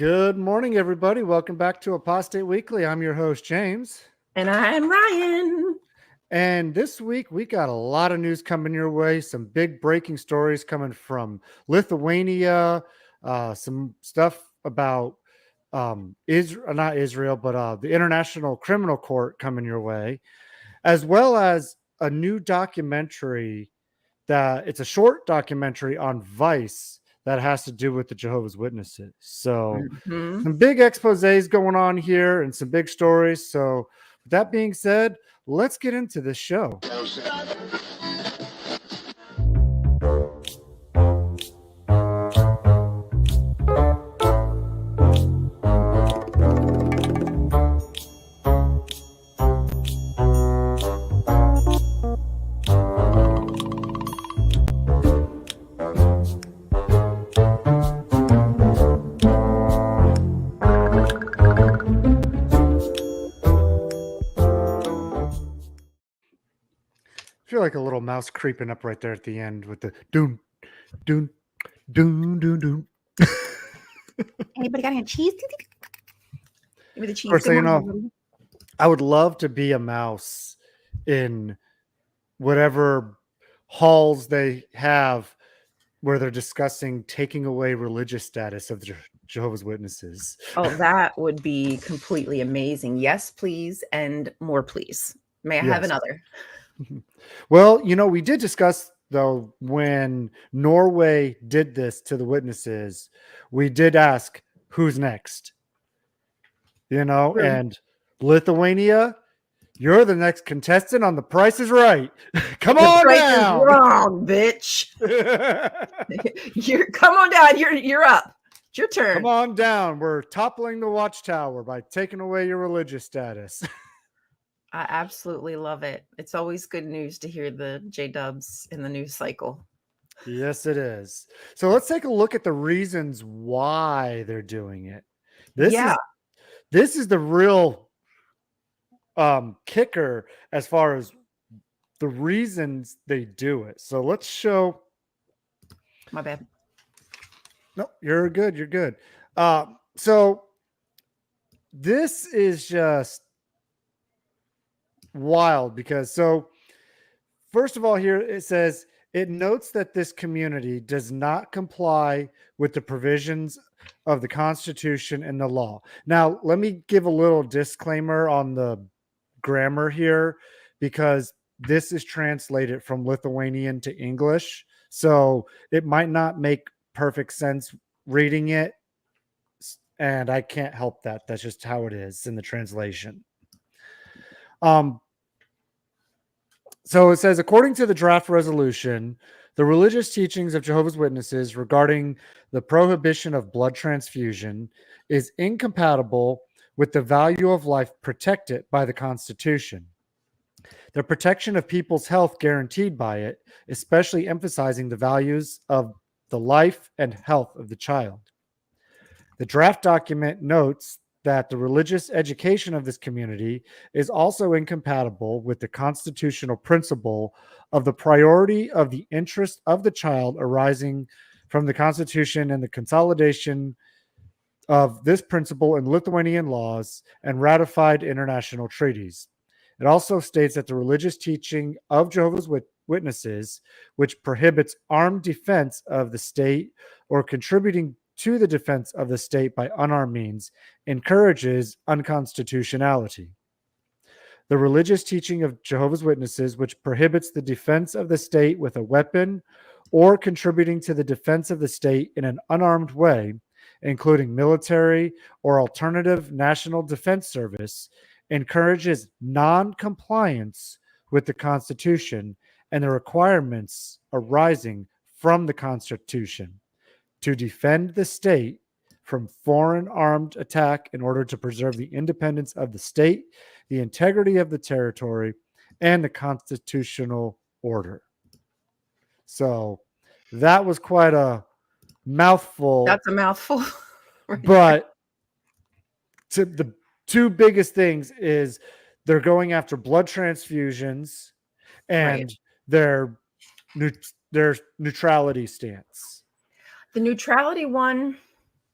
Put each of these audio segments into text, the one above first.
Good morning, everybody. Welcome back to Apostate Weekly. I'm your host, James. And I'm Ryan. And this week, we got a lot of news coming your way. Some big breaking stories coming from Lithuania, some stuff about Israel, not Israel, but the International Criminal Court coming your way, as well as a new documentary that it's a short documentary on Vice that has to do with the Jehovah's Witnesses. So some big exposés going on here and some big stories. So with that being said, let's get into the show. I feel like a little mouse creeping up right there at the end with the doon, doon, doon, doon, doon. Anybody got any cheese? Give me the cheese. Of course, so, you know, I would love to be a mouse in whatever halls they have where they're discussing taking away religious status of the Jehovah's Witnesses. Oh, that would be completely amazing. Yes, please. And more, please. May I have another? Well, you know, we did discuss, though, when Norway did this to the witnesses, we did ask who's next, you know, and Lithuania, you're the next contestant on The Price is Right. Come on down. Is wrong, bitch. Come on down. You're up. It's your turn. Come on down. We're toppling the watchtower by taking away your religious status. I absolutely love it. It's always good news to hear the J-dubs in the news cycle. Yes, it is. So let's take a look at the reasons why they're doing it. This is the real kicker as far as the reasons they do it. So let's show. My bad. No, you're good. You're good. So this is just wild because first of all, here it says it notes that this community does not comply with the provisions of the Constitution and the law. Now, let me give a little disclaimer on the grammar here because this is translated from Lithuanian to English. So it might not make perfect sense reading it. And I can't help that. That's just how it is in the translation. So it says, according to the draft resolution, the religious teachings of Jehovah's Witnesses regarding the prohibition of blood transfusion is incompatible with the value of life protected by the Constitution. The protection of people's health guaranteed by it, especially emphasizing the values of the life and health of the child. The draft document notes that the religious education of this community is also incompatible with the constitutional principle of the priority of the interest of the child arising from the Constitution and the consolidation of this principle in Lithuanian laws and ratified international treaties. It also states that the religious teaching of Jehovah's Witnesses, which prohibits armed defense of the state or contributing to the defense of the state by unarmed means, encourages unconstitutionality. The religious teaching of Jehovah's Witnesses, which prohibits the defense of the state with a weapon or contributing to the defense of the state in an unarmed way, including military or alternative national defense service, encourages non-compliance with the Constitution and the requirements arising from the Constitution to defend the state from foreign armed attack in order to preserve the independence of the state, the integrity of the territory, and the constitutional order. So that was quite a mouthful. That's a mouthful. But to the two biggest things is they're going after blood transfusions and their neutrality stance. The neutrality one,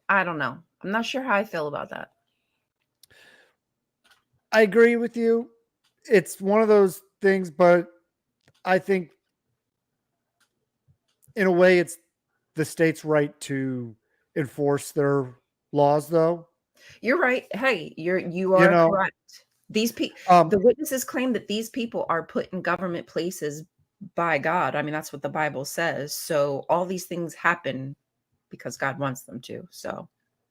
I don't know. I'm not sure how I feel about that. I agree with you. It's one of those things, but I think in a way it's the state's right to enforce their laws, though. You're right. Hey, you You are know, correct. These people, um, the witnesses claim that these people are put in government places by God. I mean, that's what the Bible says. So all these things happen because God wants them to. So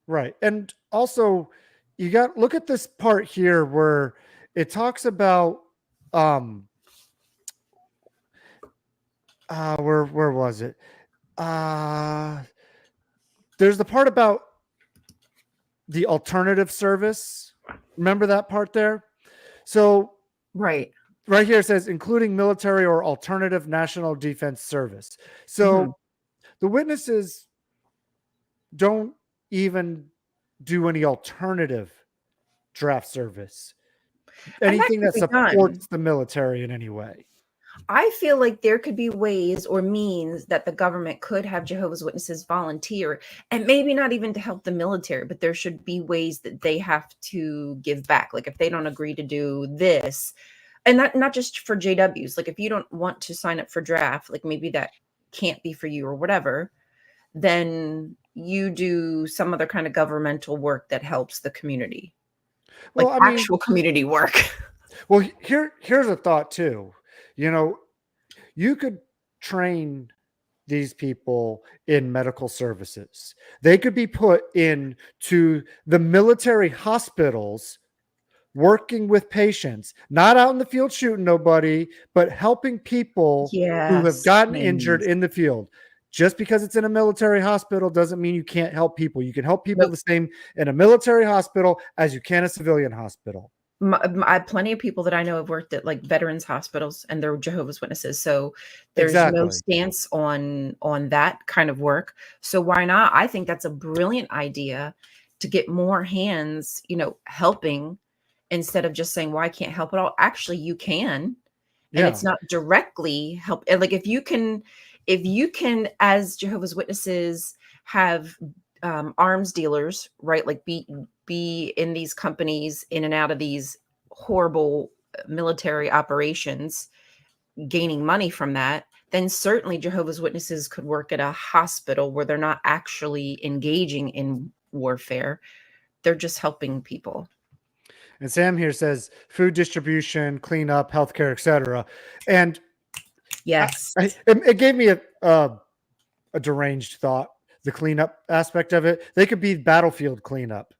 right. And also, you got look at this part here where it talks about um where was it? Uh there's the part about the alternative service. Remember that part there? So right. right here it says including military or alternative national defense service. Mhm. So the witnesses don't even do any alternative draft service, And that anything could that be done. supports the military in any way. I feel like there could be ways or means that the government could have Jehovah's Witnesses volunteer, and maybe not even to help the military, but there should be ways that they have to give back. Like if they don't agree to do this, and not just for JWs, like if you don't want to sign up for draft, like maybe that can't be for you or whatever, then you do some other kind of governmental work that helps the community, Well, like I mean, actual community work. well, here's a thought too. You know, you could train these people in medical services. They could be put into the military hospitals working with patients, not out in the field shooting nobody, but helping people who have Yes, gotten injured please. in the field. Just because it's in a military hospital doesn't mean you can't help people. You can help people Nope. the same in a military hospital as you can a civilian hospital. I plenty of people that I know have worked at like veterans hospitals and they're Jehovah's Witnesses. So there's no Exactly. stance on that kind of work. So why not? I think that's a brilliant idea to get more hands, helping instead of just saying, well, I can't help at all. Actually, you can. And Yeah. it's not directly help. Like if you can, as Jehovah's Witnesses have arms dealers, right? Like be in these companies, in and out of these horrible military operations, gaining money from that, then certainly Jehovah's Witnesses could work at a hospital where they're not actually engaging in warfare. They're just helping people. And Sam here says food distribution, cleanup, healthcare, etc. And Yes. it gave me a deranged thought. The cleanup aspect of it, they could be battlefield cleanup.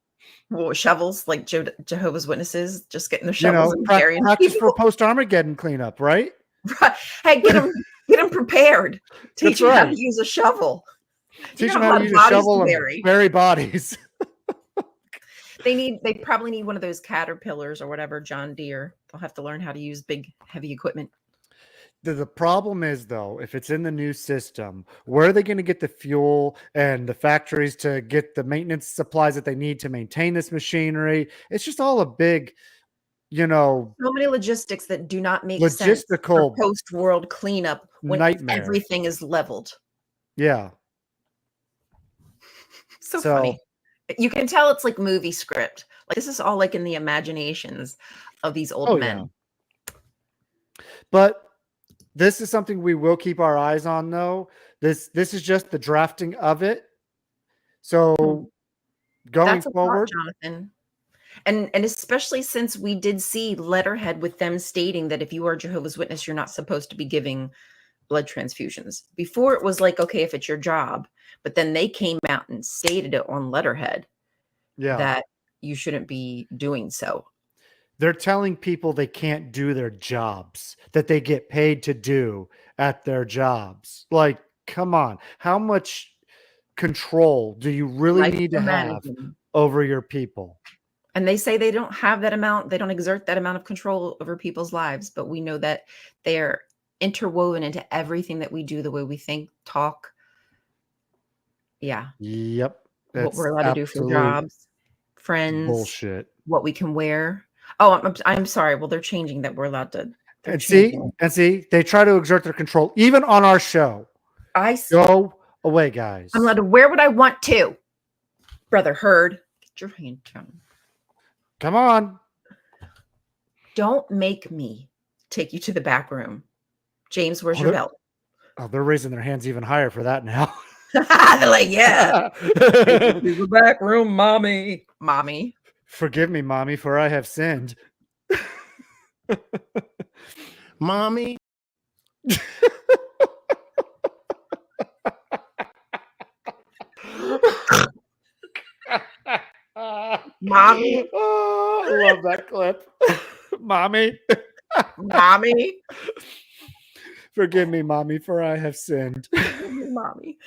Well, shovels, like Jehovah's Witnesses, just getting their You shovels know, and burying practice for people. post Armageddon cleanup, right? Hey, get them prepared. Teach That's them how to right. use a shovel. You Teach got them a how to lot of use a bodies to shovel and bury. bury bodies. They probably need one of those Caterpillars or whatever, John Deere. They'll have to learn how to use big, heavy equipment. The problem is, though, if it's in the new system, where are they going to get the fuel and the factories to get the maintenance supplies that they need to maintain this machinery? It's just all a big, So many logistics that do not make sense for logistical post-world cleanup when nightmare. everything is leveled. Yeah. So So, funny. You can tell it's like movie script. Like this is all like in the imaginations of these old oh yeah. men. But this is something we will keep our eyes on, though. This is just the drafting of it. So going That's a thought, forward, Jonathan. And especially since we did see letterhead with them stating that if you are Jehovah's Witness, you're not supposed to be giving blood transfusions. Before it was like, okay, if it's your job, but then they came out and stated it on letterhead yeah, that you shouldn't be doing so. they're telling people they can't do their jobs that they get paid to do at their jobs. Like, come on. How much control do you really need to have Micromanaging. over your people? And they say they don't have that amount, they don't exert that amount of control over people's lives, but we know that they are interwoven into everything that we do, the way we think, talk. Yeah. Yep. What That's we're allowed to do for absolute jobs, friends, bullshit. what we can wear. Oh, I'm sorry. Well, they're changing that. We're allowed to. They're And changing. see, they try to exert their control even on our show. I'm Go away, guys. allowed to wear what I want to, Brother Hurd. Put your hand down. Come on. Don't make me take you to the back room. James, where's your belt? Oh, they're raising their hands even higher for that now. They're like, yeah. Take you to the back room, mommy. Mommy. Forgive me, mommy, for I have sinned. Mommy. Mommy. Oh, I love that clip. Mommy. Mommy. Forgive me, mommy, for I have sinned. Mommy.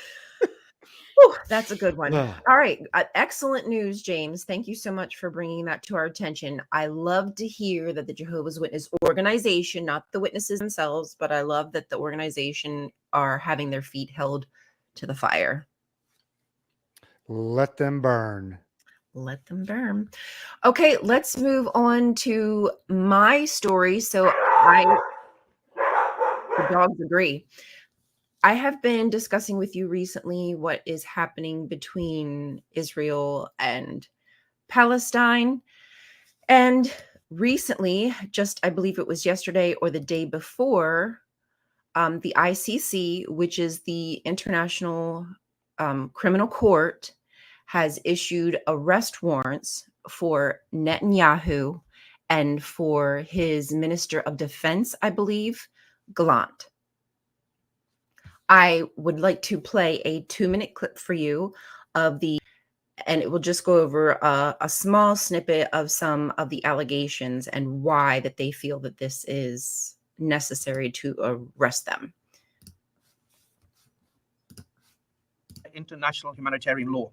Whew, that's a good one. Ugh. All right. Excellent news, James. Thank you so much for bringing that to our attention. I love to hear that the Jehovah's Witness organization, not the witnesses themselves, but I love that the organization are having their feet held to the fire. Let them burn. Let them burn. Okay, let's move on to my story. So the dogs agree. I have been discussing with you recently what is happening between Israel and Palestine. And recently, just I believe it was yesterday or the day before, the ICC, which is the International Criminal Court, has issued arrest warrants for Netanyahu and for his Minister of Defense, I believe, Gallant. I would like to play a 2-minute clip for you of and it will just go over a small snippet of some of the allegations and why that they feel that this is necessary to arrest them. International humanitarian law.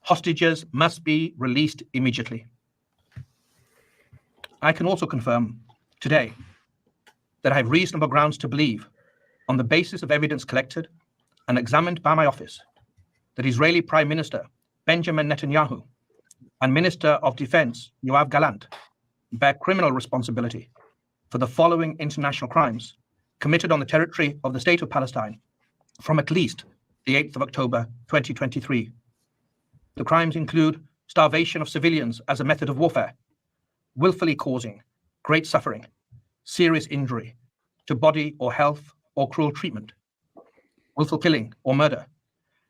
Hostages must be released immediately. I can also confirm today that I have reasonable grounds to believe, on the basis of evidence collected and examined by my office, that Israeli Prime Minister Benjamin Netanyahu and Minister of Defense Yoav Gallant bear criminal responsibility for the following international crimes committed on the territory of the State of Palestine from at least the 8th of October 2023. The crimes include starvation of civilians as a method of warfare, willfully causing great suffering, serious injury to body or health or cruel treatment, willful killing or murder,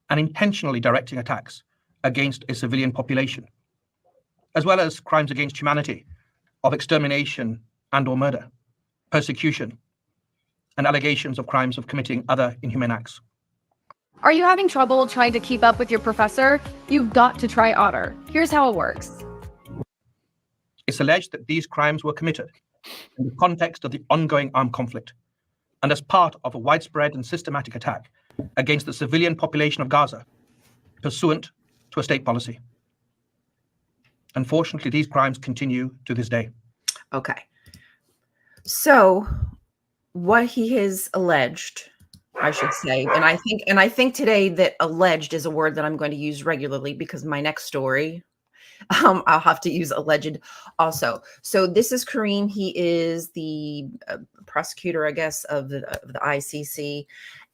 and intentionally directing attacks against a civilian population, as well as crimes against humanity of extermination and or murder, persecution, and allegations of crimes of committing other inhuman acts. Are you having trouble trying to keep up with your professor? You've got to try Otter. Here's how it works. It's alleged that these crimes were committed in the context of the ongoing armed conflict and as part of a widespread and systematic attack against the civilian population of Gaza, pursuant to a state policy. Unfortunately, these crimes continue to this day. Okay. So what he has alleged, I should say, and I think today that alleged is a word that I'm going to use regularly because my next story, I'll have to use alleged also. So this is Kareem. He is the prosecutor, I guess, of the ICC.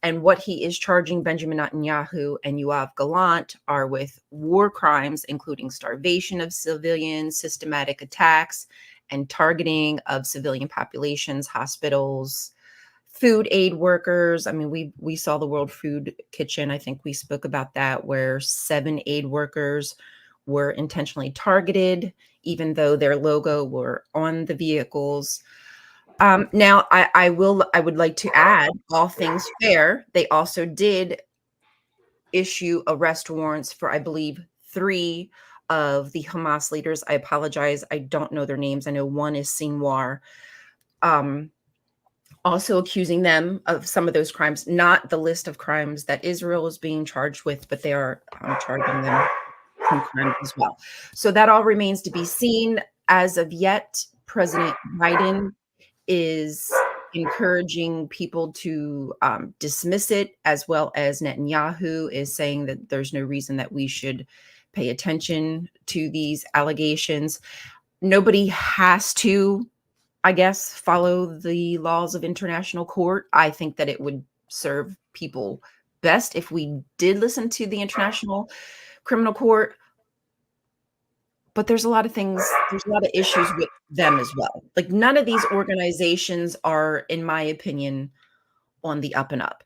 And what he is charging Benjamin Netanyahu and Yoav Gallant are with war crimes, including starvation of civilians, systematic attacks, and targeting of civilian populations, hospitals, food aid workers. I mean, we saw the World Food Kitchen. I think we spoke about that, where 7 aid workers were intentionally targeted, even though their logo were on the vehicles. Now, I would like to add, all things fair, they also did issue arrest warrants for, I believe, 3 of the Hamas leaders. I apologize, I don't know their names. I know one is Sinwar. Also accusing them of some of those crimes, not the list of crimes that Israel is being charged with, but they are charging them some crimes as well. So that all remains to be seen. As of yet, President Biden is encouraging people to dismiss it, as well as Netanyahu is saying that there's no reason that we should pay attention to these allegations. Nobody has to, I guess, follow the laws of international court. I think that it would serve people best if we did listen to the International Criminal Court. but there's a lot of things, there's a lot of issues with them as well. Like none of these organizations are, in my opinion, on the up and up.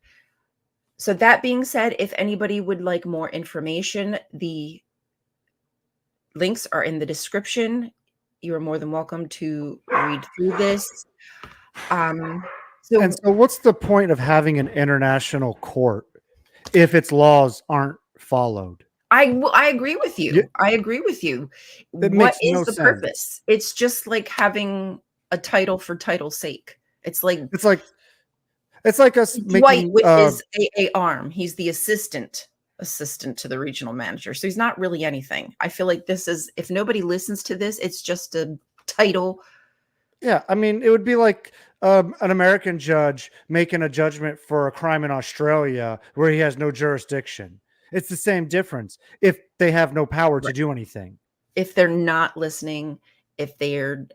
So that being said, if anybody would like more information, the links are in the description. You are more than welcome to read through this. And so what's the point of having an international court if its laws aren't followed? I agree with you. Yeah. I agree with you. It What makes is no the sense. purpose? It's just like having a title for title's sake. It's like us Dwight making with his AA arm. He's the assistant to the regional manager. So he's not really anything. I feel like this is, if nobody listens to this, it's just a title. Yeah, I mean, it would be like an American judge making a judgment for a crime in Australia where he has no jurisdiction. It's the same difference if they have no power to do anything. If they're not listening, if they're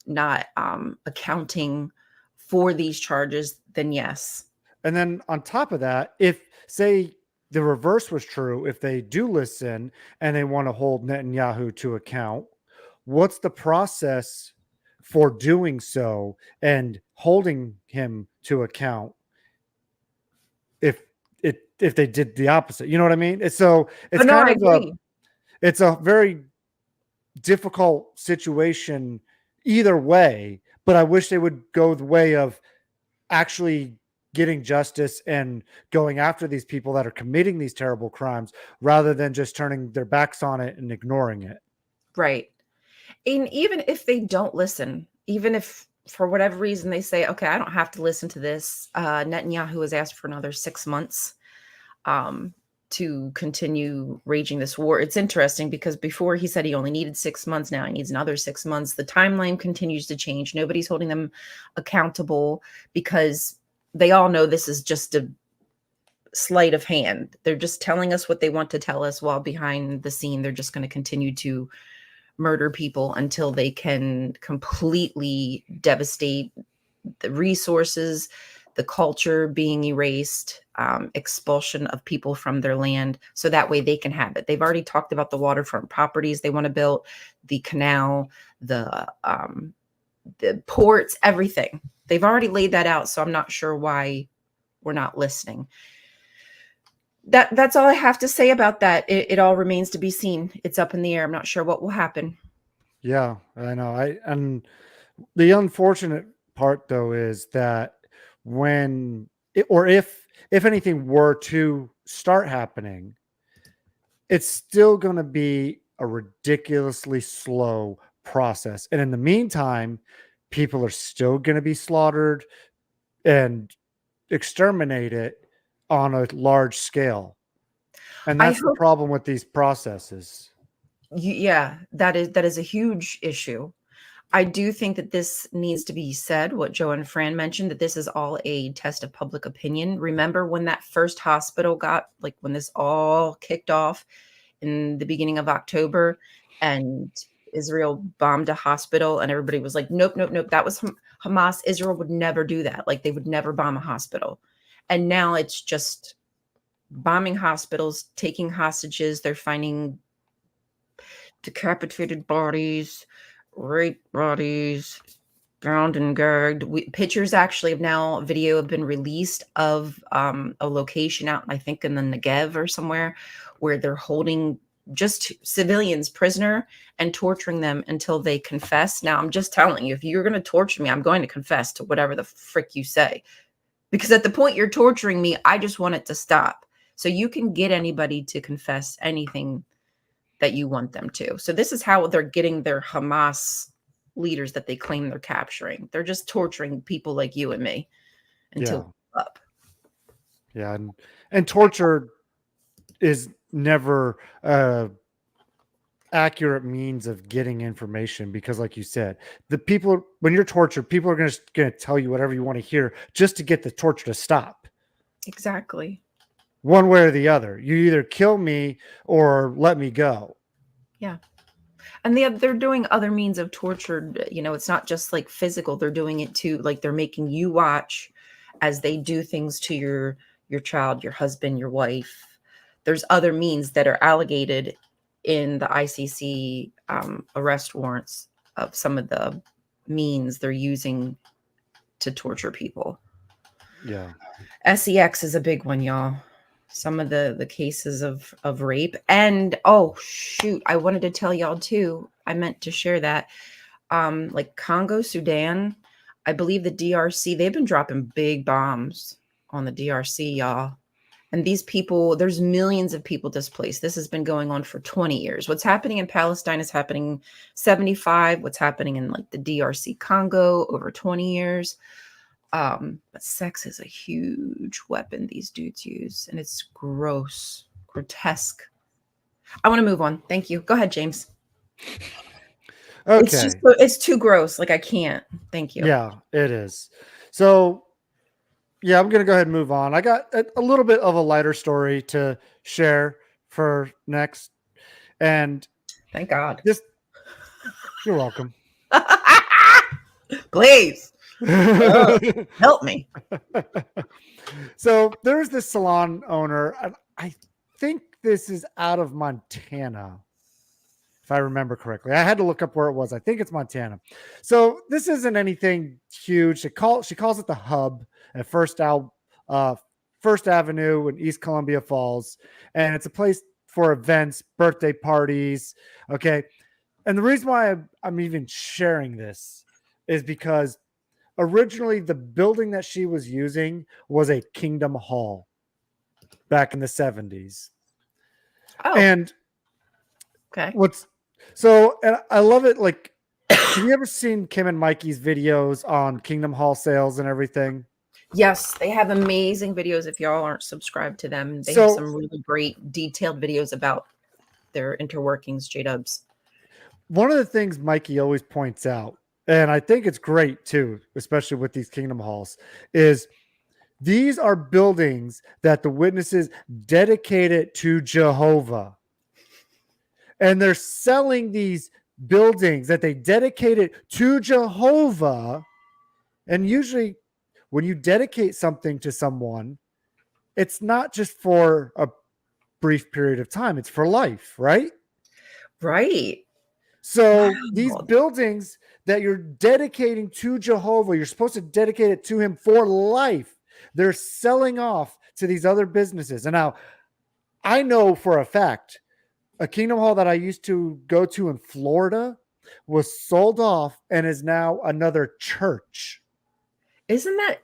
not accounting for these charges, then yes. And then on top of that, if say the reverse was true, if they do listen and they want to hold Netanyahu to account, what's the process for doing so and holding him to account if they did the opposite? You know what I mean? It's it's a very difficult situation either way, but I wish they would go the way of actually getting justice and going after these people that are committing these terrible crimes rather than just turning their backs on it and ignoring it. Right. And even if they don't listen, even if for whatever reason they say, okay, I don't have to listen to this, Netanyahu has asked for another 6 months to continue raging this war. It's interesting because before he said he only needed 6 months. Now he needs another 6 months. The timeline continues to change. Nobody's holding them accountable because they all know this is just a sleight of hand. They're just telling us what they want to tell us, while behind the scene, they're just going to continue to murder people until they can completely devastate the resources, the culture being erased, expulsion of people from their land, so that way they can have it. They've already talked about the waterfront properties they want to build, the canal, the ports, everything. They've already laid that out, so I'm not sure why we're not listening. That's all I have to say about that. It all remains to be seen. It's up in the air. I'm not sure what will happen. Yeah, I know. And the unfortunate part though is that if anything were to start happening, it's still going to be a ridiculously slow process. And in the meantime, people are still going to be slaughtered and exterminated on a large scale. And that's the problem with these processes. Yeah, that is a huge issue. I do think that this needs to be said, what Joe and Fran mentioned, that this is all a test of public opinion. Remember when that first hospital when this all kicked off in the beginning of October and Israel bombed a hospital and everybody was like, nope, nope, nope, that was Hamas. Israel would never do that. Like they would never bomb a hospital. And now it's just bombing hospitals, taking hostages. They're finding decapitated bodies, raped bodies, drowned and gagged. Pictures actually of now, video have been released of a location out, I think in the Negev or somewhere, where they're holding just civilians prisoner and torturing them until they confess. Now, I'm just telling you, if you're going to torture me, I'm going to confess to whatever the frick you say. Because at the point you're torturing me, I just want it to stop. So you can get anybody to confess anything that you want them to. So this is how they're getting their Hamas leaders that they claim they're capturing. They're just torturing people like you and me until up. Yeah, and torture is never accurate means of getting information because, like you said, the people, when you're tortured, people are going to tell you whatever you want to hear just to get the torture to stop. Exactly. One way or the other. You either kill me or let me go. Yeah. And they're doing other means of torture. You know, it's not just like physical. They're doing it too. Like they're making you watch as they do things to your child, your husband, your wife. There's other means that are allocated in the ICC arrest warrants of some of the means they're using to torture people. Yeah. SEX is a big one, y'all. Some of the cases of rape. And oh shoot, I wanted to tell y'all too. I meant to share that. Like Congo, Sudan, I believe the DRC, they've been dropping big bombs on the DRC, y'all. And these people, there's millions of people displaced. This has been going on for 20 years. What's happening in Palestine is happening 75. What's happening in like the DRC Congo over 20 years. But sex is a huge weapon these dudes use, and it's gross, grotesque. I want to move on. Thank you. Go ahead, James. Okay. It's too gross. Like I can't. Thank you. Yeah, it is. So, yeah, I'm going to go ahead and move on. I got a little bit of a lighter story to share for next. And thank God. You're welcome. Please. Help me. So there's this salon owner, and I think this is out of Montana, if I remember correctly. I had to look up where it was. I think it's Montana. So this isn't anything huge. She calls it the Hub at First Avenue in East Columbia Falls, and it's a place for events, birthday parties. Okay, and the reason why I'm even sharing this is because originally the building that she was using was a Kingdom Hall back in the 70s. Oh, and okay. And I love it. Like, have you ever seen Kim and Mikey's videos on Kingdom Hall sales and everything? Yes, they have amazing videos. If y'all aren't subscribed to them, they have some really great detailed videos about their interworkings, J-Dubs. One of the things Mikey always points out, and I think it's great too, especially with these Kingdom Halls, is these are buildings that the witnesses dedicated to Jehovah. And they're selling these buildings that they dedicated to Jehovah. And usually when you dedicate something to someone, it's not just for a brief period of time, it's for life, right? Right. So these buildings that you're dedicating to Jehovah, you're supposed to dedicate it to him for life. They're selling off to these other businesses. And now I know for a fact, a Kingdom Hall that I used to go to in Florida was sold off and is now another church. Isn't that,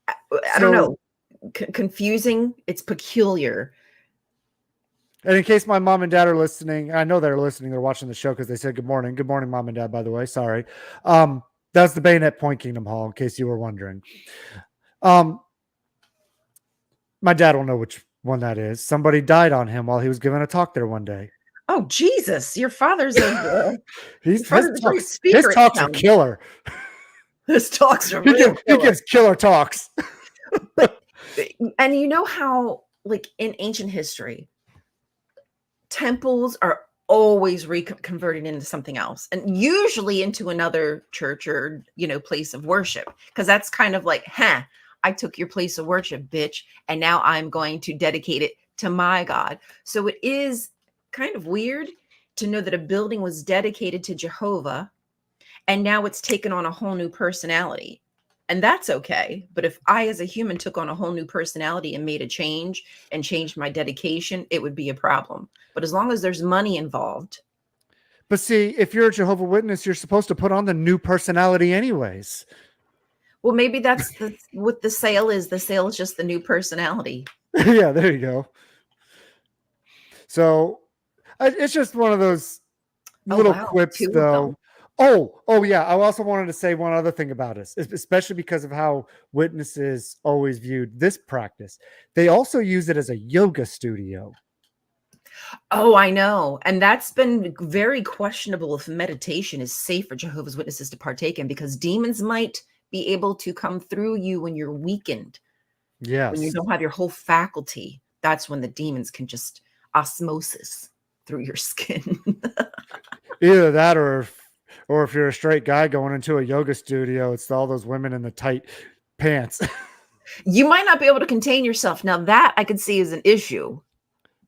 I don't know, confusing? It's peculiar. And in case my mom and dad are listening, I know they're listening, they're watching the show because they said good morning. Good morning, mom and dad, by the way. Sorry. That's the Bayonet Point Kingdom Hall, in case you were wondering. My dad will know which one that is. Somebody died on him while he was giving a talk there one day. Oh, Jesus. Your father's a his talks are killer. His talks are he gives killer talks. And you know how, like, in ancient history, temples are always converted into something else, and usually into another church or, place of worship, because that's kind of like, I took your place of worship, bitch, and now I'm going to dedicate it to my God. So it is kind of weird to know that a building was dedicated to Jehovah, and now it's taken on a whole new personality. And that's okay. But if I, as a human, took on a whole new personality and made a change and changed my dedication, it would be a problem. But as long as there's money involved. But see, if you're a Jehovah's Witness, you're supposed to put on the new personality anyways. Well, maybe that's what the sale is. The sale is just the new personality. Yeah, there you go. So it's just one of those little quips, though. Oh, yeah. I also wanted to say one other thing about us, especially because of how witnesses always viewed this practice. They also use it as a yoga studio. Oh, I know. And that's been very questionable if meditation is safe for Jehovah's Witnesses to partake in, because demons might be able to come through you when you're weakened. Yes. When you don't have your whole faculty, that's when the demons can just osmosis through your skin. Either that or if you're a straight guy going into a yoga studio, it's all those women in the tight pants. You might not be able to contain yourself. Now that I could see is an issue.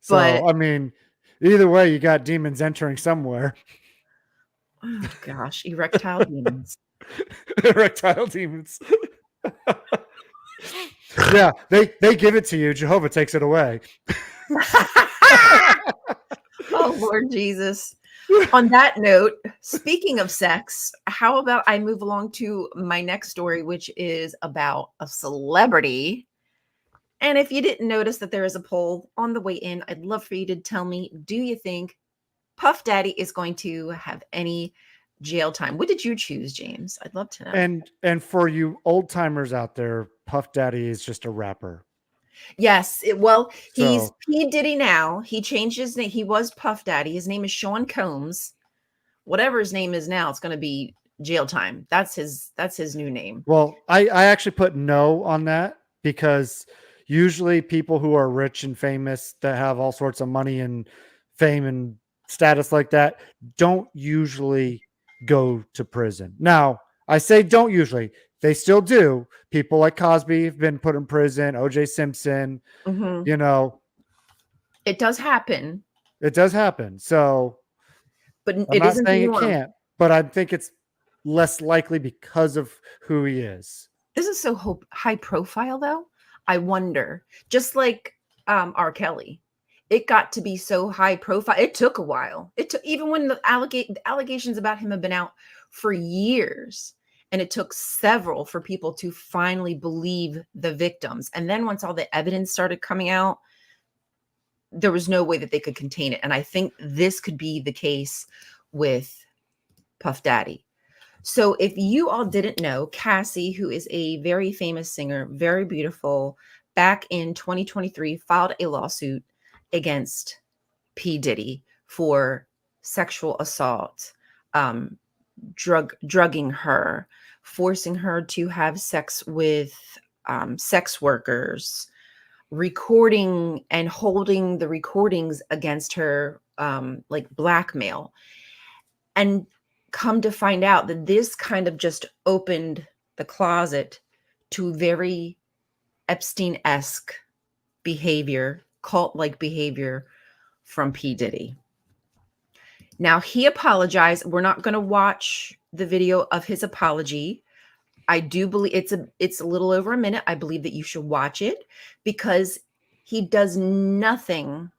So, I mean, Either way, you got demons entering somewhere. Oh gosh, erectile demons. Erectile demons. Yeah, they give it to you. Jehovah takes it away. Oh Lord Jesus. On that note, speaking of sex, how about I move along to my next story, which is about a celebrity. And if you didn't notice that there is a poll on the way in, I'd love for you to tell me, do you think Puff Daddy is going to have any jail time? What did you choose, James? I'd love to know. And for you old timers out there, Puff Daddy is just a rapper. Yes, well, he's So P. Diddy now. He changed his name. He was Puff Daddy. His name is Sean Combs. Whatever his name is now, it's going to be jail time. That's his new name. well, I actually put no on that because usually people who are rich and famous that have all sorts of money and fame and status like that don't usually go to prison. Now, I say don't usually. They still do. People like Cosby have been put in prison, OJ Simpson, Mhm. you know, It does happen, it does happen. So but I'm it not isn't the saying it norm. can't, but I think it's less likely because of who he is. This is so high profile, though. I wonder, just like R. Kelly, it got to be so high profile. It took a while. It took, even when the allegations about him have been out for years, and it took several for people to finally believe the victims. And then once all the evidence started coming out, there was no way that they could contain it. And I think this could be the case with Puff Daddy. So if you all didn't know, Cassie, who is a very famous singer, very beautiful, back in 2023 filed a lawsuit against P. Diddy for sexual assault, drugging her, forcing her to have sex with sex workers, recording and holding the recordings against her, like blackmail. And come to find out that this kind of just opened the closet to very Epstein-esque behavior, cult-like behavior from P. Diddy. Now, he apologized. We're not going to watch the video of his apology. I do believe it's a little over a minute. I believe that you should watch it because he does nothing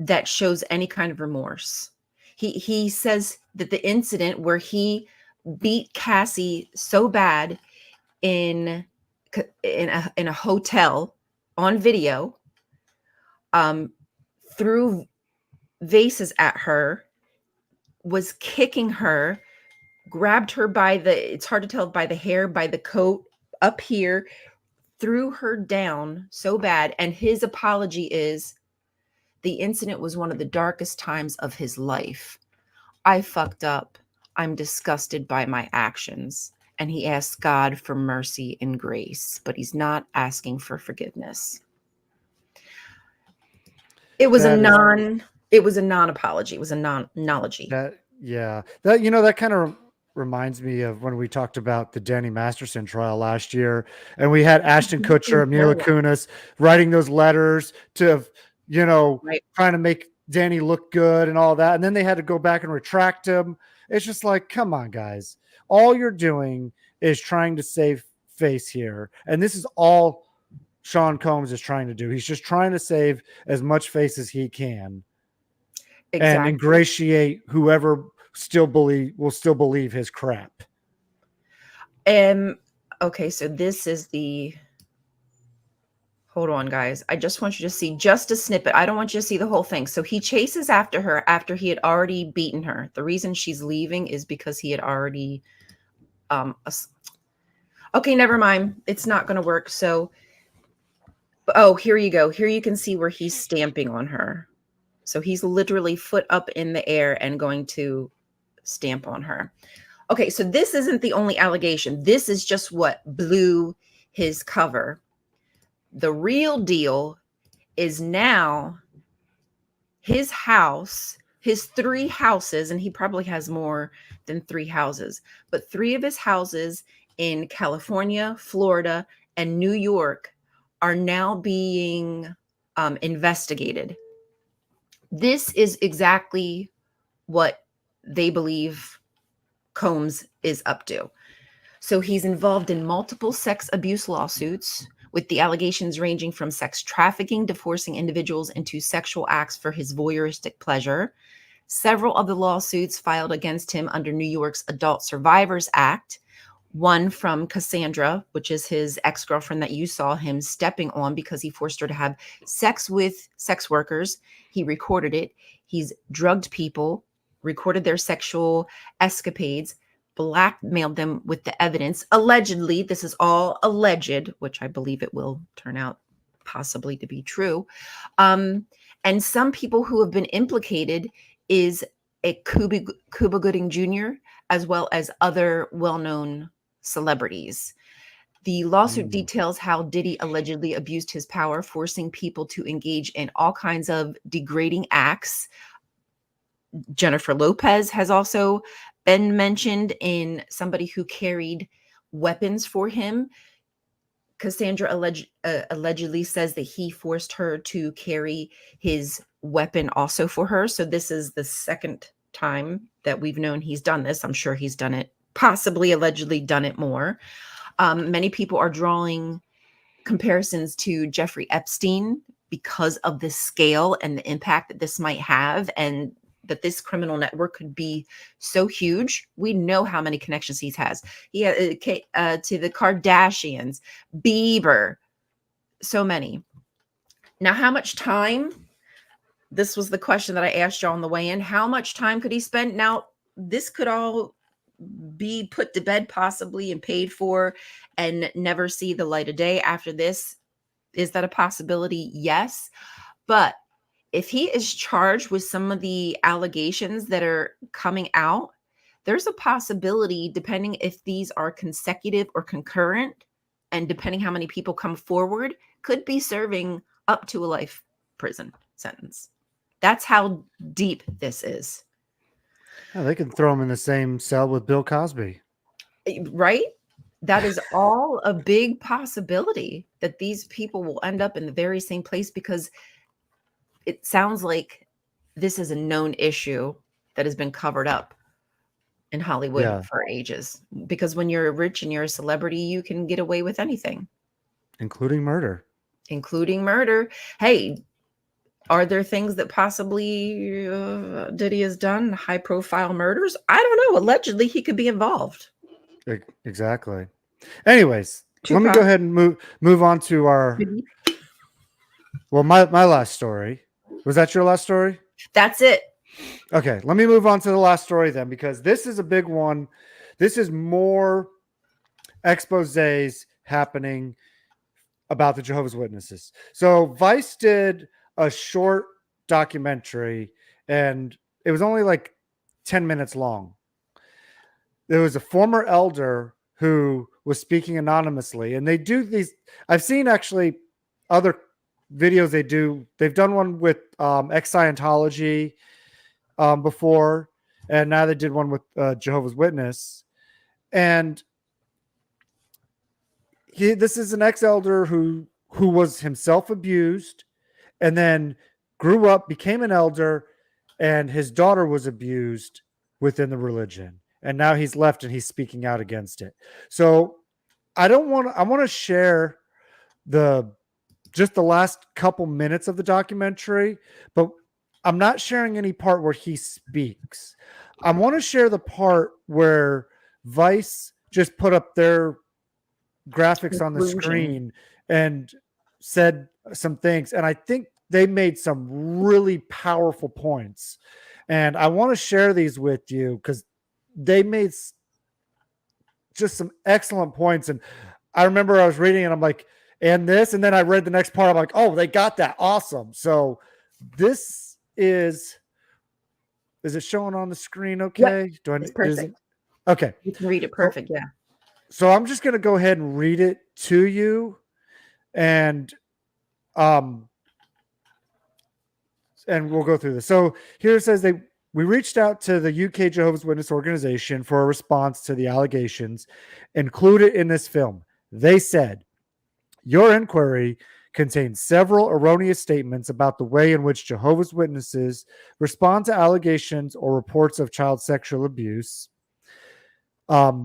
that shows any kind of remorse. He says that the incident where he beat Cassie so bad in a hotel on video, threw vases at her, was kicking her, grabbed her by it's hard to tell, by the hair, by the coat up here, threw her down so bad. And his apology is, the incident was one of the darkest times of his life. I fucked up. I'm disgusted by my actions. And he asks God for mercy and grace, but he's not asking for forgiveness. It was a non-apology. It was a non-ology. That kind of reminds me of when we talked about the Danny Masterson trial last year, and we had Ashton Kutcher and Mila Kunis writing those letters to, Right. trying to make Danny look good and all that. And then they had to go back and retract him. It's just like, come on, guys. All you're doing is trying to save face here. And this is all Sean Combs is trying to do. He's just trying to save as much face as he can. Exactly. And ingratiate whoever will still believe his crap. Okay, so this is hold on, guys. I just want you to see just a snippet. I don't want you to see the whole thing. So he chases after her after he had already beaten her. The reason she's leaving is because he had already okay, never mind. It's not going to work. So here you go. Here you can see where he's stamping on her. So he's literally foot up in the air and going to stamp on her. Okay, so this isn't the only allegation. This is just what blew his cover. The real deal is now his house, his 3 houses, and he probably has more than 3 houses, but 3 of his houses in California, Florida, and New York are now being investigated This is exactly what they believe Combs is up to. So he's involved in multiple sex abuse lawsuits, with the allegations ranging from sex trafficking to forcing individuals into sexual acts for his voyeuristic pleasure. Several of the lawsuits filed against him under New York's Adult Survivors Act, one from Cassandra, which is his ex-girlfriend that you saw him stepping on because he forced her to have sex with sex workers. He recorded it. He's drugged people, recorded their sexual escapades, blackmailed them with the evidence. Allegedly, this is all alleged, which I believe it will turn out possibly to be true. And some people who have been implicated is a Cuba Gooding Jr., as well as other well-known celebrities. The lawsuit details how Diddy allegedly abused his power, forcing people to engage in all kinds of degrading acts. Jennifer Lopez has also been mentioned in somebody who carried weapons for him. Cassandra allegedly says that he forced her to carry his weapon also for her. So this is the second time that we've known he's done this. I'm sure he's done it, possibly allegedly done it more. Many people are drawing comparisons to Jeffrey Epstein because of the scale and the impact that this might have, and that this criminal network could be so huge. We know how many connections he has. He had to the Kardashians, Bieber, so many. Now, how much time? This was the question that I asked you on the way in. How much time could he spend? Now, this could all be put to bed possibly and paid for and never see the light of day after this. Is that a possibility? Yes. But if he is charged with some of the allegations that are coming out, there's a possibility, depending if these are consecutive or concurrent, and depending how many people come forward, could be serving up to a life prison sentence. That's how deep this is. Oh, they can throw him in the same cell with Bill Cosby. Right? That is all a big possibility that these people will end up in the very same place, because it sounds like this is a known issue that has been covered up in Hollywood for ages. Because when you're rich and you're a celebrity, you can get away with anything. Including murder. Including murder. Hey, are there things that possibly Diddy has done? High profile murders? I don't know. Allegedly, he could be involved. Exactly. Anyways, let me go ahead and move on to our... Well, my last story. Was that your last story? That's it. Okay, let me move on to the last story then, because this is a big one. This is more exposés happening about the Jehovah's Witnesses. So Vice did a short documentary, and it was only like 10 minutes long. There was a former elder who was speaking anonymously, and they do these. I've seen actually other videos they do. They've done one with ex-Scientology before, and now they did one with Jehovah's Witness. And this is an ex-elder who was himself abused, and then grew up, became an elder, and his daughter was abused within the religion. And now he's left and he's speaking out against it. So I want to share just the last couple minutes of the documentary, but I'm not sharing any part where he speaks. I want to share the part where Vice just put up their graphics on the screen and said some things. And I think they made some really powerful points. And I want to share these with you because they made just some excellent points. And I remember I was reading and I'm like, and this, and then I read the next part. I'm like, oh, they got that. Awesome. So this is it showing on the screen? Okay. Yep, it's perfect. Okay. You can read it perfect. Yeah. So I'm just going to go ahead and read it to you, and we'll go through this. So here it says we reached out to the UK Jehovah's Witness organization for a response to the allegations included in this film. They said, your inquiry contains several erroneous statements about the way in which Jehovah's Witnesses respond to allegations or reports of child sexual abuse.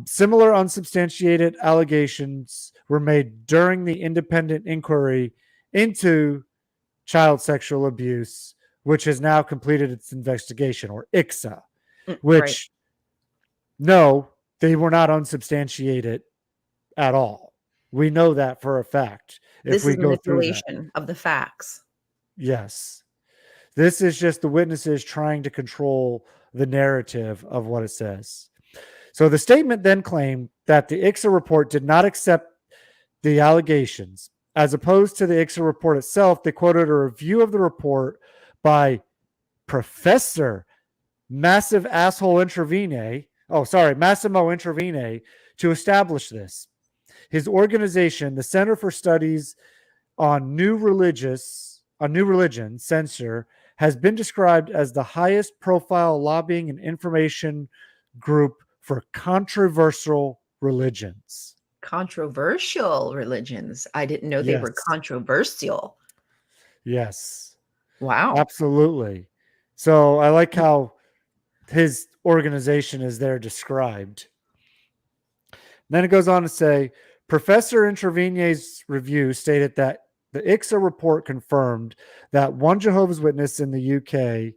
Similar unsubstantiated allegations were made during the independent inquiry into child sexual abuse, which has now completed its investigation, or ICSA, which, no, they were not unsubstantiated at all. We know that for a fact. This is manipulation of the facts. Yes. This is just the witnesses trying to control the narrative of what it says. So the statement then claimed that the ICSA report did not accept the allegations. As opposed to the ICSA report itself, they quoted a review of the report by Professor Massimo Intervene to establish this. His organization, the Center for Studies on New Religion, Censor, has been described as the highest profile lobbying and information group for controversial religions. Controversial religions. I didn't know they were controversial. Yes. Wow. Absolutely. So I like how his organization is there described. Then it goes on to say, Professor Intervene's review stated that the ICSA report confirmed that one Jehovah's Witness in the UK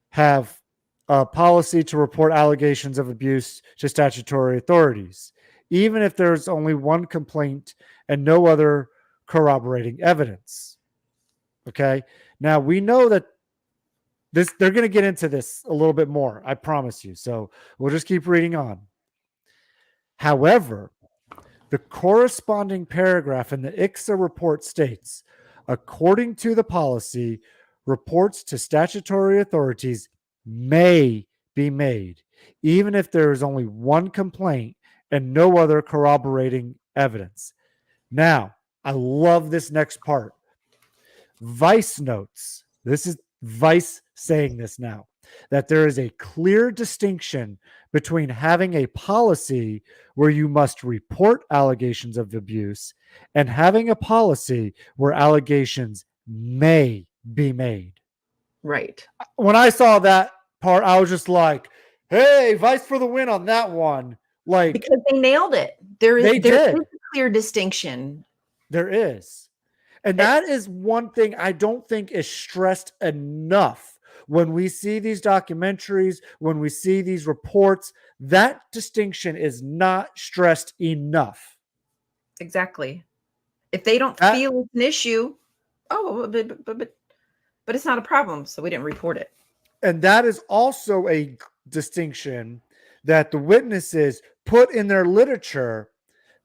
have a policy to report allegations of abuse to statutory authorities, even if there's only one complaint and no other corroborating evidence. Okay. Now we know that they're going to get into this a little bit more, I promise you. So we'll just keep reading on. However, the corresponding paragraph in the ICSA report states, according to the policy, reports to statutory authorities may be made, even if there is only one complaint and no other corroborating evidence. Now, I love this next part. Vice notes, this is Vice saying this now, that there is a clear distinction between having a policy where you must report allegations of abuse and having a policy where allegations may be made. Right. When I saw that part, I was just like, hey, Vice for the win on that one. Like, because they nailed it. There is a clear distinction. There is. And that is one thing I don't think is stressed enough when we see these documentaries, when we see these reports. That distinction is not stressed enough. Exactly. If they don't feel it's an issue, but it's not a problem, so we didn't report it. And that is also a distinction that the witnesses put in their literature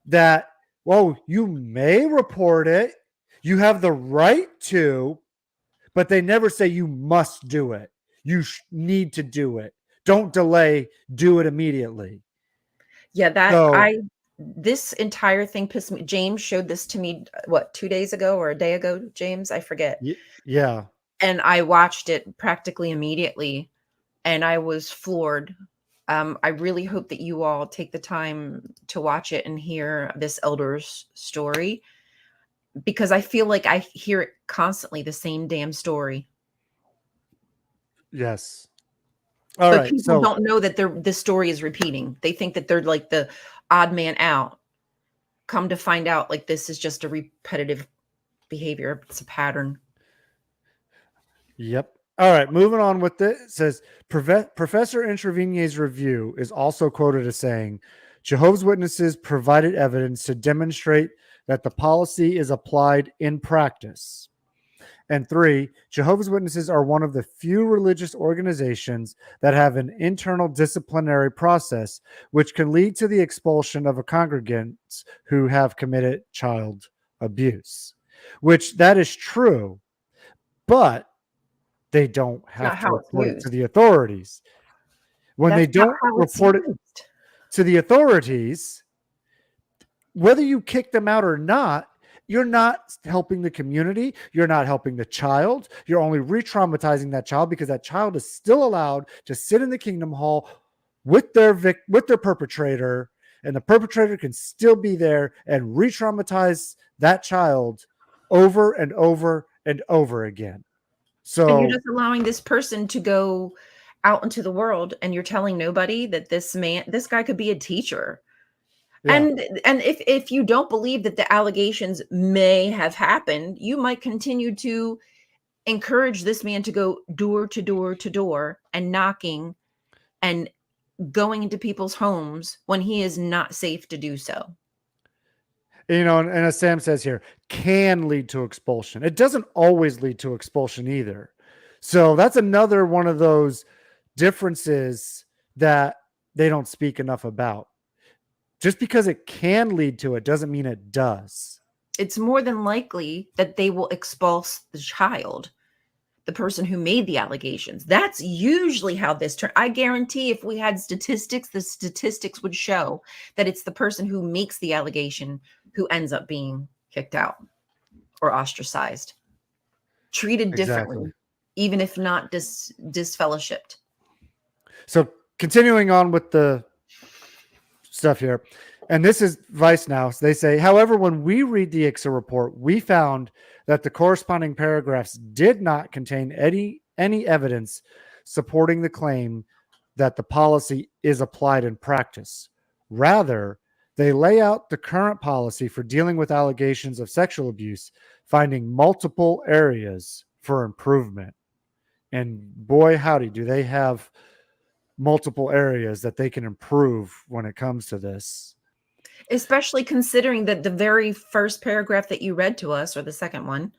that, well, you may report it, you have the right to, but they never say you must do it. You need to do it. Don't delay. Do it immediately. Yeah, this entire thing pissed me. James showed this to me, 2 days ago or a day ago, James? I forget. Yeah. And I watched it practically immediately, and I was floored. I really hope that you all take the time to watch it and hear this elder's story, because I feel like I hear it constantly, the same damn story. Yes. But people don't know that this story is repeating. They think that they're like the odd man out. Come to find out, like, this is just a repetitive behavior. It's a pattern. Yep. All right. Moving on with it. It says, Professor Intervene's review is also quoted as saying, Jehovah's Witnesses provided evidence to demonstrate that the policy is applied in practice. And 3, Jehovah's Witnesses are one of the few religious organizations that have an internal disciplinary process which can lead to the expulsion of a congregants who have committed child abuse. Which that is true, but they don't have to report it to the authorities. When they don't report it to the authorities, whether you kick them out or not, you're not helping the community. You're not helping the child. You're only re-traumatizing that child, because that child is still allowed to sit in the Kingdom Hall with their perpetrator, and the perpetrator can still be there and re-traumatize that child over and over and over again. So And you're just allowing this person to go out into the world, and you're telling nobody that this guy could be a teacher. yeah. And if you don't believe that the allegations may have happened, you might continue to encourage this man to go door to door to door and knocking and going into people's homes when he is not safe to do so. You know, and as Sam says here, can lead to expulsion. It doesn't always lead to expulsion either. So that's another one of those differences that they don't speak enough about. Just because it can lead to it doesn't mean it does. It's more than likely that they will expulse the child, the person who made the allegations. That's usually how this turns. I guarantee if we had statistics, the statistics would show that it's the person who makes the allegation who ends up being kicked out or ostracized, treated differently, Exactly. even if not disfellowshipped. So continuing on with the stuff here, and this is Vice now. So they say, however, when we read the ICSA report, we found that the corresponding paragraphs did not contain any evidence supporting the claim that the policy is applied in practice. Rather, they lay out the current policy for dealing with allegations of sexual abuse, finding multiple areas for improvement. And boy, howdy, do they have multiple areas that they can improve when it comes to this. Especially considering that the very first paragraph that you read to us, or the second one,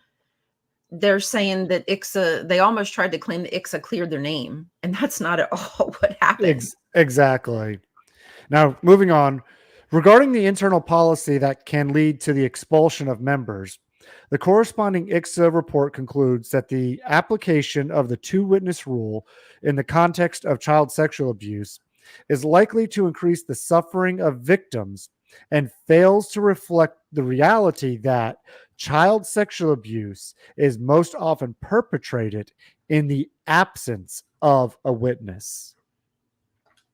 they're saying that ICSA, they almost tried to claim that ICSA cleared their name. And that's not at all what happened. Exactly. Now, moving on. Regarding the internal policy that can lead to the expulsion of members, the corresponding ICSA report concludes that the application of the two-witness rule in the context of child sexual abuse is likely to increase the suffering of victims and fails to reflect the reality that child sexual abuse is most often perpetrated in the absence of a witness.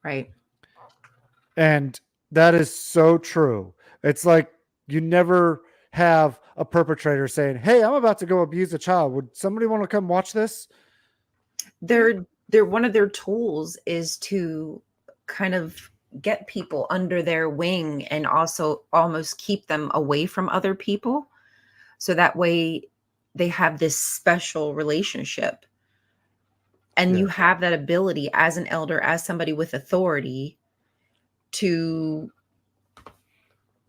Right. And that is so true. It's like you never have a perpetrator saying, "Hey, I'm about to go abuse a child. Would somebody want to come watch this?" They're one of their tools is to kind of get people under their wing and also almost keep them away from other people. So that way they have this special relationship. And you have that ability as an elder, as somebody with authority, to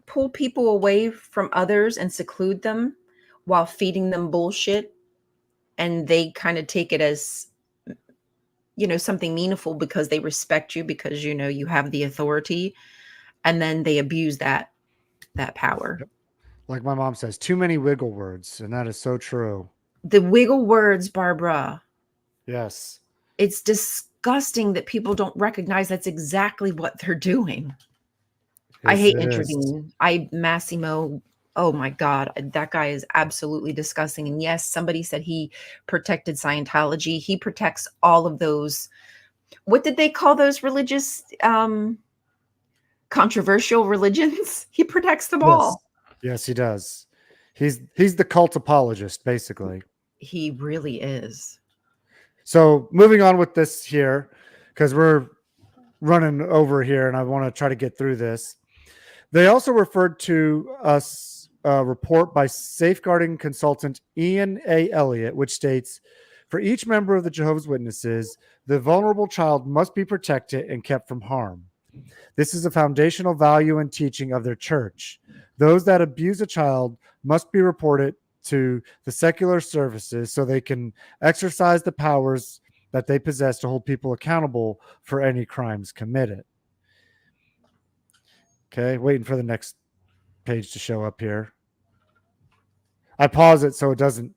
pull people away from others and seclude them while feeding them bullshit. And they kind of take it as, you know, something meaningful because they respect you, because, you know, you have the authority, and then they abuse that power. Like my mom says, too many wiggle words. And that is so true. The wiggle words, Barbara. Yes. It's disgusting that people don't recognize that's exactly what they're doing. Yes, I hate it is. intervening. Massimo, oh my God, that guy is absolutely disgusting. And yes, somebody said he protected Scientology. He protects all of those. What did they call those religious, controversial religions? He protects them all. Yes, he does. He's the cult apologist, basically. He really is. So moving on with this here, because we're running over here and I want to try to get through this. They also referred to a report by safeguarding consultant Ian A. Elliott, which states, for each member of the Jehovah's Witnesses, the vulnerable child must be protected and kept from harm. This is a foundational value and teaching of their church. Those that abuse a child must be reported to the secular services so they can exercise the powers that they possess to hold people accountable for any crimes committed. Okay, waiting for the next page to show up here. I pause it so it doesn't.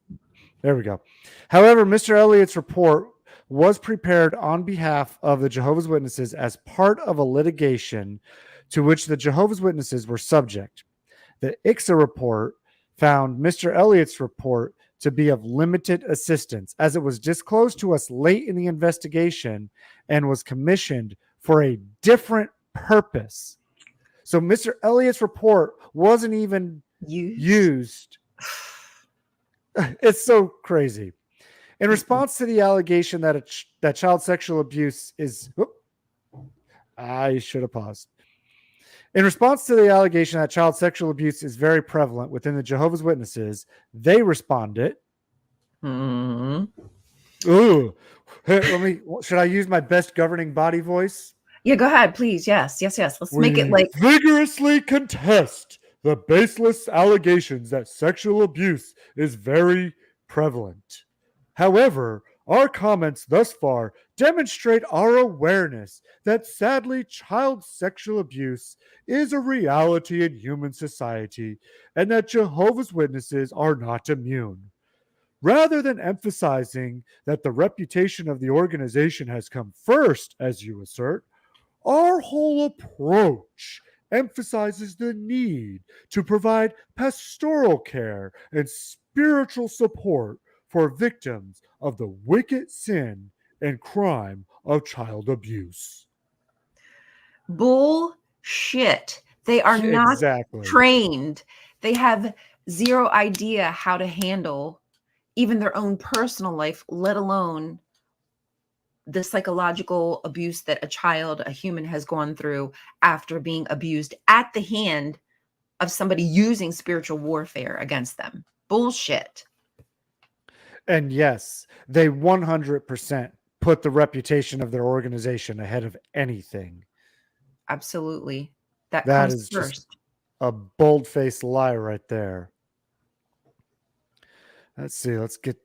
There we go. However, Mr. Elliott's report was prepared on behalf of the Jehovah's Witnesses as part of a litigation to which the Jehovah's Witnesses were subject. The ICSA report found Mr. Elliott's report to be of limited assistance, as it was disclosed to us late in the investigation and was commissioned for a different purpose. So Mr. Elliott's report wasn't even used It's so crazy. In response to the allegation that that child sexual abuse is, I should have paused. In response to the allegation that child sexual abuse is very prevalent within the Jehovah's Witnesses, they responded, Hmm. "Ooh, hey, should I use my best governing body voice? Yeah, go ahead, please. Yes. Let's make it We like vigorously contest the baseless allegations that sexual abuse is very prevalent. However, our comments thus far demonstrate our awareness that sadly child sexual abuse is a reality in human society and that Jehovah's Witnesses are not immune. Rather than emphasizing that the reputation of the organization has come first, as you assert, our whole approach emphasizes the need to provide pastoral care and spiritual support for victims of the wicked sin and crime of child abuse." bullshit. They are not Exactly. trained. They have zero idea how to handle even their own personal life, let alone the psychological abuse that a human has gone through after being abused at the hand of somebody using spiritual warfare against them. Bullshit. And yes, they 100% put the reputation of their organization ahead of anything. Absolutely. That That comes is first. just a bold-faced lie right there. Let's see. Let's get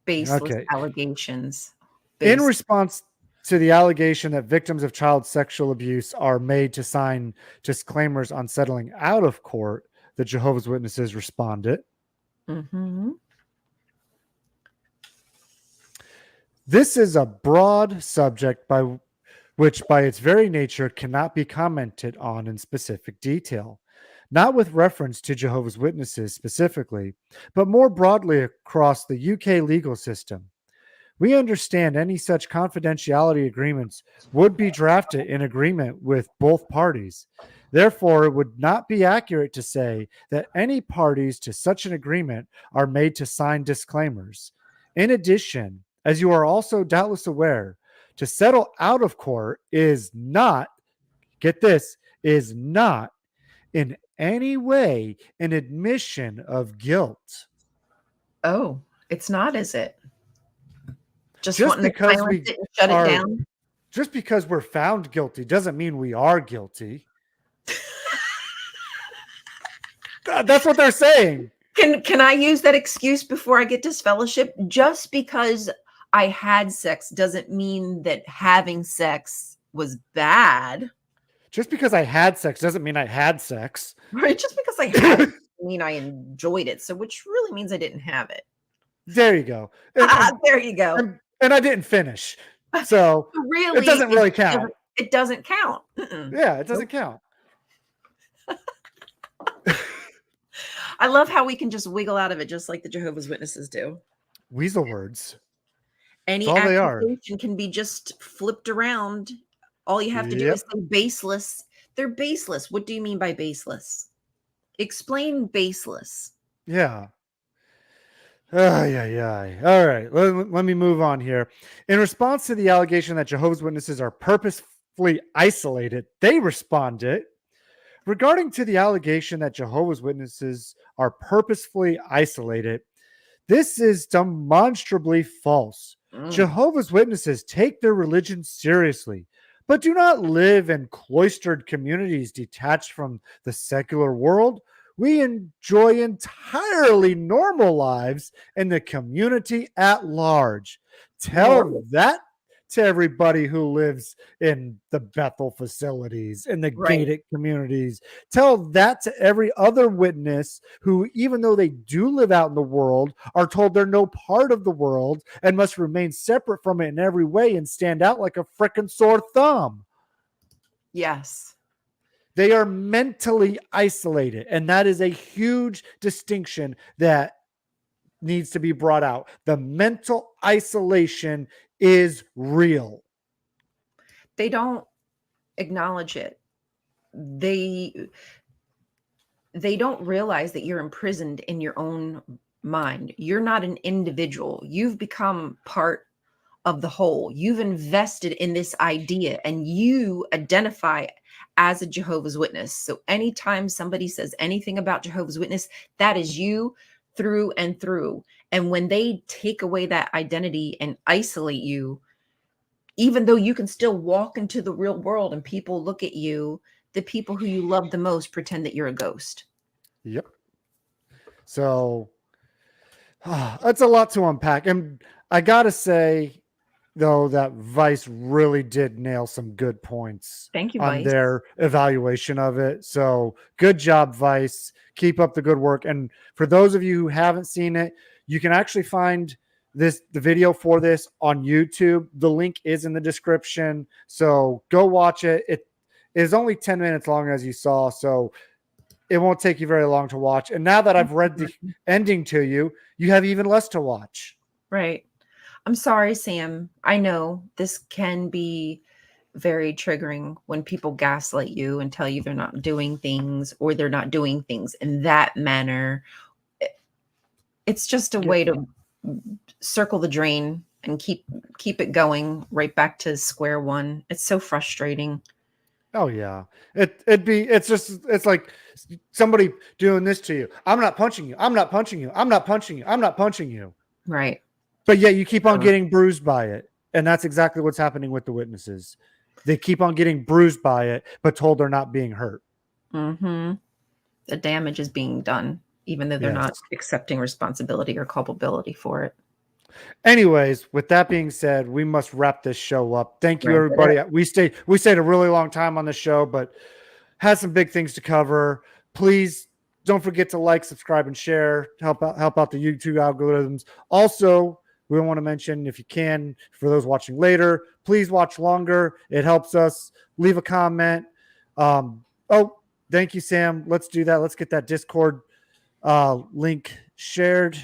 Baseless okay. allegations. In response to the allegation that victims of child sexual abuse are made to sign disclaimers on settling out of court, the Jehovah's Witnesses responded, Mhm. "This is a broad subject which by its very nature cannot be commented on in specific detail, not with reference to Jehovah's Witnesses specifically, but more broadly across the UK legal system. We understand any such confidentiality agreements would be drafted in agreement with both parties. Therefore, it would not be accurate to say that any parties to such an agreement are made to sign disclaimers. In addition, as you are also doubtless aware, to settle out of court is not, get this, is not in any way an admission of guilt." Oh, it's not, is it? Just Just wanting to because silence we it and shut it are down? Just because we're found guilty doesn't mean we are guilty. That's what they're saying. Can I use that excuse before I get disfellowship? Just because I had sex doesn't mean that having sex was bad. Just because I had sex doesn't mean I had sex. Right? Just because I had it doesn't mean I enjoyed it. So which really means I didn't have it. There you go. There you go. And I didn't finish. So Really, it doesn't really count. It doesn't count. Mm-mm. Yeah, it doesn't count. I love how we can just wiggle out of it just like the Jehovah's Witnesses do. Weasel words. Any That's all they are. accusation can be just flipped around. All you have to do Yep. is say baseless. They're baseless. What do you mean by baseless? Explain baseless. Yeah. Yeah. All right. Let me move on here. In response to the allegation that Jehovah's Witnesses are purposefully isolated, they responded, regarding to the allegation that Jehovah's Witnesses are purposefully isolated, this is demonstrably false. Jehovah's Witnesses take their religion seriously, but do not live in cloistered communities detached from the secular world. We enjoy entirely normal lives in the community at large. Tell that to everybody who lives in the Bethel facilities, in the gated communities. Tell that to every other witness who, even though they do live out in the world, are told they're no part of the world and must remain separate from it in every way and stand out like a frickin' sore thumb. Yes. They are mentally isolated, and that is a huge distinction that needs to be brought out. The mental isolation is real. They don't acknowledge it. They don't realize that you're imprisoned in your own mind. You're not an individual. You've become part of the whole. You've invested in this idea and you identify as a Jehovah's Witness. So anytime somebody says anything about Jehovah's Witness, that is you through and through. And when they take away that identity and isolate you, even though you can still walk into the real world and people look at you, the people who you love the most pretend that you're a ghost. Yep. So that's a lot to unpack. And I got to say, though, that Vice really did nail some good points Thank you, on Vice. their evaluation of it. So good job, Vice. Keep up the good work. And for those of you who haven't seen it, you can actually find the video for this on YouTube. The link is in the description. So go watch it. It is only 10 minutes long, as you saw. So it won't take you very long to watch. And now that I've read the ending to you, you have even less to watch. Right. I'm sorry, Sam. I know this can be very triggering when people gaslight you and tell you they're not doing things or they're not doing things in that manner. It's just a way to circle the drain and keep it going right back to square one. It's so frustrating. Oh yeah. It's like somebody doing this to you. I'm not punching you. I'm not punching you. I'm not punching you. I'm not punching you. Right. But yet you keep on getting bruised by it. And that's exactly what's happening with the witnesses. They keep on getting bruised by it, but told they're not being hurt. Mm-hmm. The damage is being done, even though they're not accepting responsibility or culpability for it. Anyways, with that being said, we must wrap this show up. Thank you, everybody. We stayed a really long time on the show, but had some big things to cover. Please don't forget to like, subscribe, and share. Help out the YouTube algorithms. Also, we want to mention, if you can, for those watching later, please watch longer. It helps us. Leave a comment. Thank you, Sam. Let's do that. Let's get that Discord link shared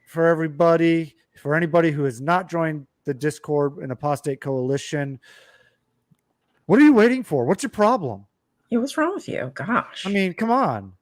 for everybody. For anybody who has not joined the Discord and Apostate Coalition, what are you waiting for? What's your problem? Yeah, what's wrong with you? Gosh. I mean, come on.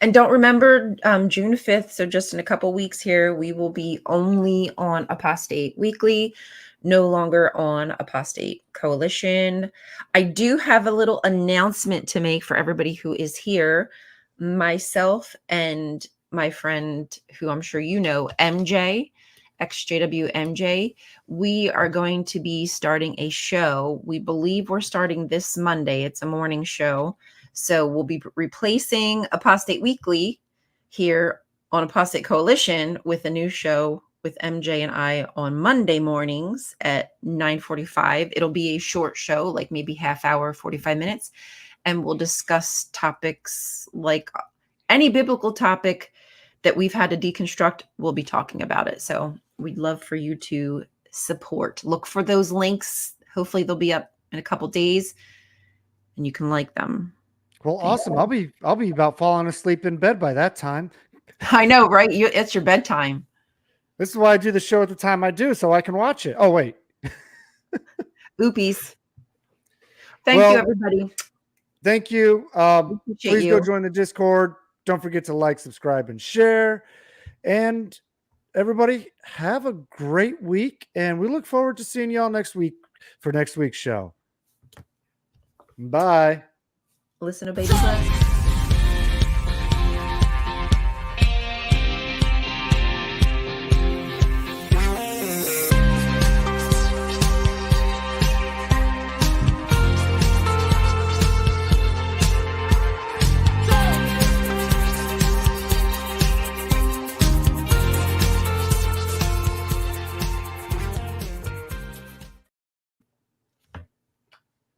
And don't remember June 5th. So just in a couple weeks here, we will be only on Apostate Weekly, no longer on Apostate Coalition. I do have a little announcement to make for everybody who is here. Myself and my friend, who I'm sure you know, MJ, XJW MJ, we are going to be starting a show. We believe we're starting this Monday. It's a morning show. So we'll be replacing Apostate Weekly here on Apostate Coalition with a new show with MJ and I on Monday mornings at 9:45. It'll be a short show, like maybe half hour, 45 minutes. And we'll discuss topics like any biblical topic that we've had to deconstruct. We'll be talking about it. So we'd love for you to support. Look for those links. Hopefully they'll be up in a couple days and you can like them. Well, awesome. I'll be about falling asleep in bed by that time. I know, right? It's your bedtime. This is why I do the show at the time I do, so I can watch it. Oh, wait. Oopies. Thank you, everybody. Thank you. Please you. go join the Discord. Don't forget to like, subscribe, and share. And everybody, have a great week. And we look forward to seeing y'all next week for next week's show. Bye. Listen to Baby Bless.